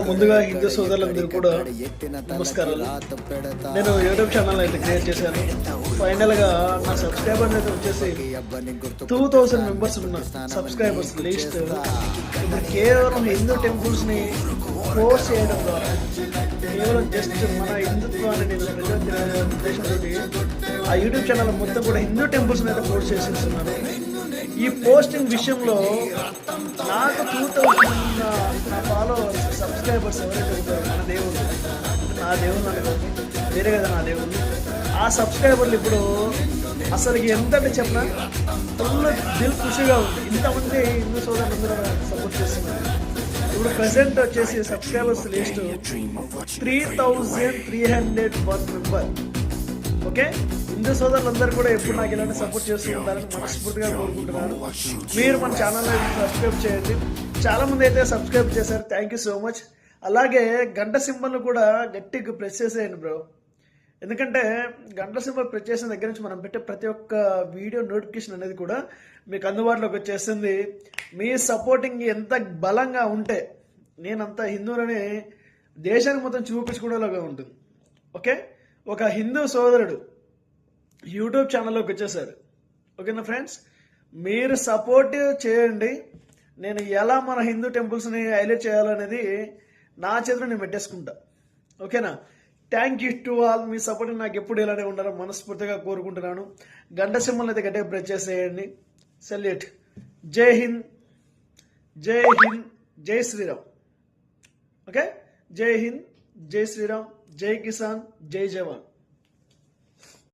ముందుగా హిందూ సోదరులందరూ కూడా నమస్కారాలు. నేను యూట్యూబ్ ఛానల్ అయితే క్రియేట్ చేశాను. ఫైనల్ గా నా సబ్స్క్రైబర్స్ అయితే వచ్చేసి 2000 మెంబర్స్ ఉన్న సబ్స్క్రైబర్స్ లిస్ట్ ఇప్పుడు కేవలం హిందూ టెంపుల్స్ ని పోస్ట్ చేయడం ద్వారా కేవలం జస్ట్ మన హిందుత్వాన్ని ఉద్దేశంతో ఆ యూట్యూబ్ ఛానల్ మొత్తం కూడా హిందూ టెంపుల్స్ అయితే పోస్ట్ చేసేస్తున్నాను. ఈ పోస్టింగ్ విషయంలో నాకు 2000 నా ఫాలోవర్స్ సబ్స్క్రైబర్స్ ఎవరైతే ఉంటారో నా దేవుడు అనుకోండి, వేరే కదా నా దేవుడు, ఆ సబ్స్క్రైబర్లు ఇప్పుడు అసలు ఎంతంటే చెప్పినా ఫుల్ దిల్ ఖుషిగా ఉంది. ఇంతమంది హిందూ సోదరులందరూ సపోర్ట్ చేస్తున్నారు. ఇప్పుడు ప్రెసెంట్ వచ్చేసి subscribers list 3301 member. Okay, Hindu సోదరులందరూ కూడా ఎప్పుడు నాకు ఇలాంటి సపోర్ట్ చేస్తూ ఉంటారని మనస్ఫూర్తిగా కోరుకుంటున్నాను. మీరు మన ఛానల్ సబ్స్క్రైబ్ చేయండి. చాలా మంది అయితే సబ్స్క్రైబ్ చేశారు, థ్యాంక్ యూ సో మచ్. అలాగే గంట సింబల్ కూడా గట్టిగా ప్రెస్ చేసేయండి బ్రో. ఎందుకంటే గంట సింబల్ ప్రెస్ చేసిన దగ్గర నుంచి మనం పెట్టే ప్రతి ఒక్క వీడియో నోటిఫికేషన్ అనేది కూడా మీకు అందుబాటులోకి వచ్చేస్తుంది. మీ సపోర్టింగ్ ఎంత బలంగా ఉంటే నేనంత హిందువులని దేశానికి మొత్తం చూపించుకునేలాగా ఉంటుంది. ఓకే, ఒక హిందూ సోదరుడు యూట్యూబ్ ఛానల్లోకి వచ్చేసారు. ఓకేనా ఫ్రెండ్స్, మీరు సపోర్ట్ చేయండి. నేను ఎలా మన హిందూ టెంపుల్స్ని హైలైట్ చేయాలనేది నా చేతిలో నేను పెట్టేసుకుంటా. ఓకేనా, thank you to all. Me support నాకు ఎప్పుడు ఇలానే ఉండాలని మనస్ఫూర్తిగా కోరుకుంటున్నాను. గంట సింబల్ అయితే గట్టిగా ప్రెస్ చేసేయండి. సెల్యూట్. జై హింద్, జై హింద్, జై శ్రీరామ్. ఓకే, జై హింద్, జై శ్రీరామ్, జై కిసాన్, జై జవాన్.